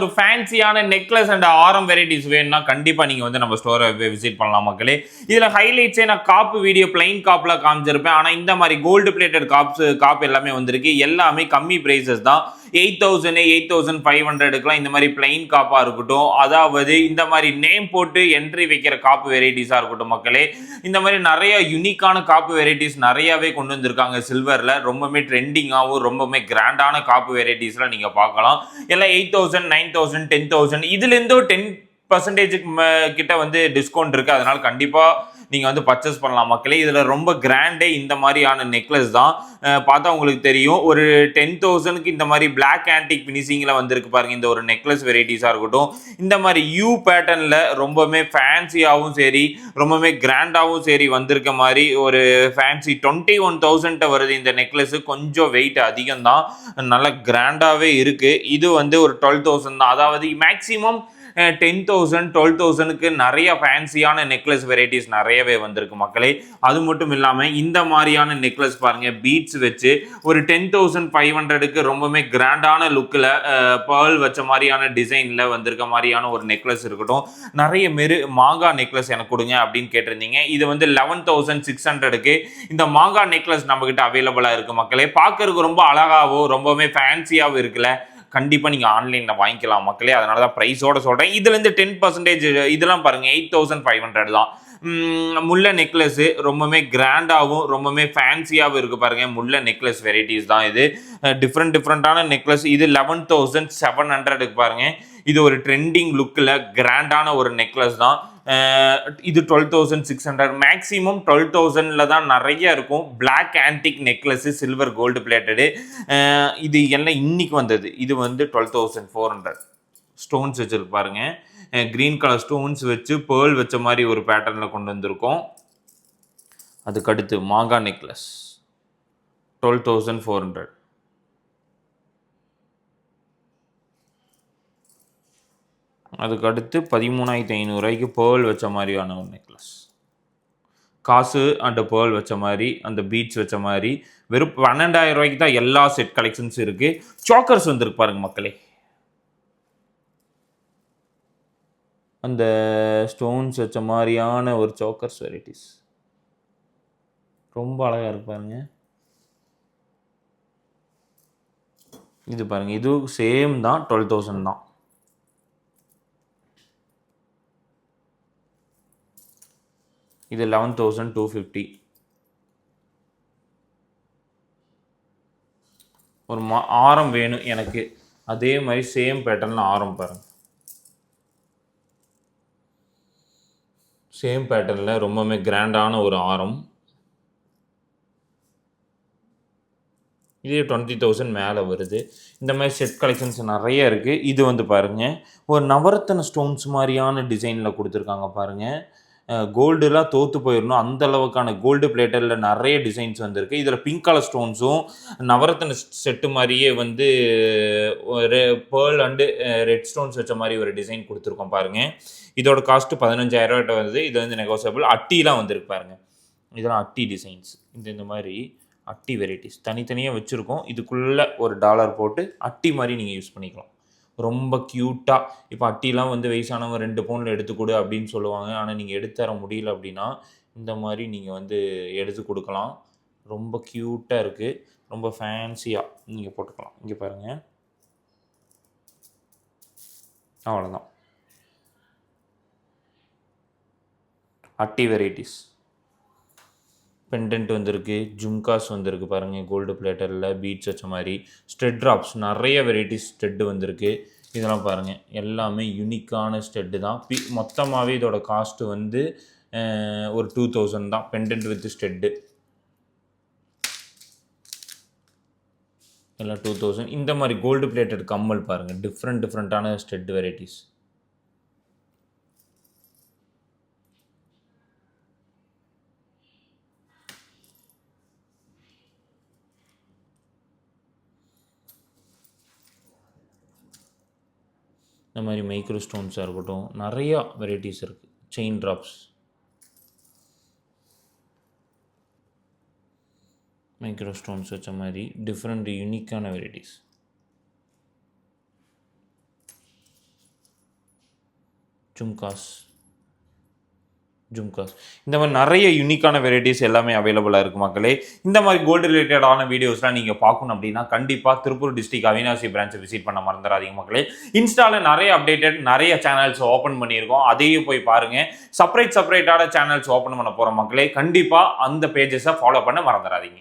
ஒரு ஃபேன்சியான necklace and ஆரம் varieties வேணும்னா கண்டிப்பா நீங்க வந்து நம்ம ஸ்டோரை விசிட் பண்ணலாம் மக்களே. இதுல ஹைலைட்ஸே நான் காப்பு வீடியோ பிளைன் காப்ல காமிச்சிருப்பேன். ஆனா இந்த மாதிரி கோல்டு பிளேட்டட் காப் எல்லாமே வந்திருக்கு. எல்லாமே கம்மி பிரைசஸ் தான். 8000 8500க்குலாம் இந்த மாதிரி பிளைன் காப்பா இருக்கட்டும், அதாவது இந்த மாதிரி நேம் போட்டு என்ட்ரி வைக்கிற காப்பு வெரைட்டிஸா இருக்கட்டும் மக்களே. இந்த மாதிரி நிறைய யூனிக்கான காப்பு வெரைட்டிஸ் நிறையவே கொண்டு வந்திருக்காங்க சில்வர்ல. ரொம்பவே ட்ரெண்டிங்காகவும் ரொம்பவே கிராண்டான காப்பு வெரைட்டிஸ்லாம் நீங்க பார்க்கலாம். எல்லாம் 8000 9000 10,000 இதுல இருந்து 10% கிட்ட வந்து டிஸ்கவுண்ட் இருக்கு. அதனால கண்டிப்பா நீங்க வந்து பர்ச்சேஸ் பண்ணலாம் மக்களே. இதுல ரொம்ப கிராண்டே இந்த மாதிரியான நெக்லஸ் தான். பார்த்தா உங்களுக்கு தெரியும். ஒரு 10,000க்கு இந்த மாதிரி பிளாக் ஆன்டிக் பினிஷிங்ல வந்திருக்கு பாருங்க. இந்த ஒரு நெக்லஸ் வெரைட்டிஸா இருக்கட்டும், இந்த மாதிரி யூ பேட்டர்ன்ல ரொம்பவே ஃபேன்சியாகவும் சரி, ரொம்பவே கிராண்டாகவும் சரி வந்திருக்க மாதிரி ஒரு ஃபேன்சி 21,000 வருது இந்த நெக்லஸ். கொஞ்சம் வெயிட் அதிகம் தான், நல்ல கிராண்டாவே இருக்கு. இது வந்து ஒரு 12,000 தான். அதாவது மேக்சிமம் 10,000 12,000க்கு நிறைய ஃபேன்சியான நெக்லஸ் வெரைட்டிஸ் நிறையவே வந்திருக்கு மக்களே. அது மட்டும் இல்லாமல் இந்த மாதிரியான நெக்லஸ் பாருங்க, பீட்ஸ் வச்சு ஒரு 10,500க்கு ரொம்பவே கிராண்டான லுக்கில் பேர்ல் வச்ச மாதிரியான டிசைனில் வந்திருக்க மாதிரியான ஒரு நெக்லஸ் இருக்கட்டும். நிறைய மாங்கா நெக்லஸ் எனக்கு கொடுங்க அப்படின்னு கேட்டிருந்தீங்க. இது வந்து 11,600க்கு இந்த மாங்கா நெக்லஸ் நம்ம கிட்ட அவைலபிளாக இருக்கு மக்களே. பார்க்கறதுக்கு ரொம்ப அழகாகவும் ரொம்பவே ஃபேன்சியாகவும் இருக்குல்ல. கண்டிப்பாக நீங்கள் ஆன்லைனில் வாங்கிக்கலாம் மக்களே. அதனால தான் ப்ரைஸோட சொல்கிறேன். இதுலேருந்து 10% இதெல்லாம் பாருங்கள் 8,500 தான். முல்லை நெக்லஸ் ரொம்பவே கிராண்டாகவும் ரொம்பவே ஃபேன்சியாகவும் இருக்குது பாருங்க. முல்லை நெக்லஸ் வெரைட்டிஸ் தான் இது. டிஃப்ரெண்டான நெக்லஸ். இது 11,700க்கு பாருங்க. இது ஒரு ட்ரெண்டிங் லுக்கில் கிராண்டான ஒரு நெக்லஸ் தான். இது 12,600. மேக்ஸிமம் 12,000ல தான் நிறைய இருக்கும் black antique necklace silver gold plated. இது எல்லாம் இன்னைக்கு வந்தது. இது வந்து 12,400. ஸ்டோன்ஸ் வச்சிருக்கு பாருங்க. கிரீன் கலர் ஸ்டோன்ஸ் வச்சு பேர்ல் வச்ச மாதிரி ஒரு பேட்டர்னில் கொண்டு வந்திருக்கோம். அதுக்கடுத்து மாங்கா நெக்லஸ் 12,400. அதுக்கடுத்து 13,500 பேர்ல் வச்ச மாதிரியான ஒரு நெக்லஸ். காசு அண்ட் பேர்ல் வச்ச மாதிரி, அந்த பீட்ஸ் வச்ச மாதிரி வெறும் 12,000 தான் எல்லா செட் கலெக்ஷன்ஸ் இருக்குது. சாக்கர்ஸ் வந்துருக்கு பாருங்க மக்களே. அந்த ஸ்டோன்ஸ் வச்ச மாதிரியான ஒரு சாக்கர்ஸ் வெரைட்டிஸ் ரொம்ப அழகாக இருக்கு பாருங்க. இது பாருங்க, இது சேம் தான் 12,000 தான். இது 11,250. ஒரு ஆரம் வேணும் எனக்கு, அதே மாதிரி சேம் பேட்டர்னில் ஆரம் பாருங்க. சேம் பேட்டர்னில் ரொம்பவே கிராண்டான ஒரு ஆரம். இதே 20,000 மேலே வருது. இந்த மாதிரி செட் கலெக்ஷன்ஸ் நிறைய இருக்குது. இது வந்து பாருங்கள், ஒரு நவரத்தன ஸ்டோன்ஸ் மாதிரியான டிசைனில் கொடுத்துருக்காங்க பாருங்கள். கோல்டுலாம் தோற்று போயிடணும் அந்த அளவுக்கான கோல்டு பிளேட்டரில் நிறைய டிசைன்ஸ் வந்திருக்கு. இதில் பிங்க் கலர் ஸ்டோன்ஸும் நவரத்தன செட்டு மாதிரியே வந்து பேர்ல் அண்டு ரெட் ஸ்டோன்ஸ் வச்ச மாதிரி ஒரு டிசைன் கொடுத்துருக்கோம் பாருங்கள். இதோட காஸ்ட்டு 15,000 வருது. இது வந்து நெகோசியபிள். அட்டிலாம் வந்திருக்கு பாருங்கள். இதெல்லாம் அட்டி டிசைன்ஸ். இந்த மாதிரி அட்டி வெரைட்டிஸ் தனித்தனியாக வச்சுருக்கோம். இதுக்குள்ளே ஒரு டாலர் போட்டு அட்டி மாதிரி நீங்கள் யூஸ் பண்ணிக்கலாம். ரொம்ப க்யூட்டாக. இப்போ அட்டிலாம் வந்து வயசானவங்க 2 பவுனில் எடுத்துக்கொடு அப்படின்னு சொல்லுவாங்க. ஆனால் நீங்கள் எடுத்து தர முடியல அப்படின்னா இந்த மாதிரி நீங்கள் வந்து எடுத்து கொடுக்கலாம். ரொம்ப க்யூட்டாக இருக்குது. ரொம்ப ஃபேன்சியாக நீங்கள் போட்டுக்கலாம். இங்கே பாருங்கள், அவ்வளோதான். அட்டி வெரைட்டிஸ் பெண்டன்ட் வந்திருக்கு, ஜும்காஸ் வந்திருக்கு பாருங்கள். கோல்டு பிளேட்டரில் பீட்ஸ் வச்ச மாதிரி ஸ்டெட் ட்ராப்ஸ் நிறைய வெரைட்டிஸ் ஸ்டெட்டு வந்திருக்கு. இதெல்லாம் பாருங்கள், எல்லாமே யூனிக்கான ஸ்டெட்டு தான். மொத்தமாகவே இதோட காஸ்ட்டு வந்து ஒரு 2,000 தான். பெண்டன்ட் வித் ஸ்டெட்டு எல்லாம் 2,000. இந்த மாதிரி கோல்டு பிளேட்டட் கம்மல் பாருங்கள், டிஃப்ரெண்ட்டான ஸ்டெட் வெரைட்டிஸ். இந்த மாதிரி மைக்ரோ ஸ்டோன்ஸாக இருக்கட்டும், நிறையா வெரைட்டிஸ் இருக்குது. செயின் ட்ராப்ஸ், மைக்ரோ ஸ்டோன்ஸ் வச்ச மாதிரி டிஃப்ரெண்ட் யூனிக்கான வெரைட்டிஸ். ஜும்காஸ் இந்த மாதிரி நிறைய யூனிக்கான வெரைட்டிஸ் எல்லாமே அவைலபிளாக இருக்குது மக்களே. இந்த மாதிரி கோல்டு ரிலேட்டடான வீடியோஸ்லாம் நீங்கள் பார்க்கணும் அப்படின்னா கண்டிப்பாக திருப்பூர் டிஸ்ட்ரிக்ட் அவினாசி பிரான்ச்சை விசிட் பண்ண மறந்துடாதீங்க மக்களே. இன்ஸ்டாவில் நிறைய அப்டேட்டட் நிறைய சேனல்ஸ் ஓப்பன் பண்ணியிருக்கோம், அதையும் போய் பாருங்கள். செப்பரேட்டான சேனல்ஸ் ஓப்பன் பண்ண போகிற மக்களே, கண்டிப்பாக அந்த பேஜஸை ஃபாலோ பண்ண மறந்துடாதீங்க.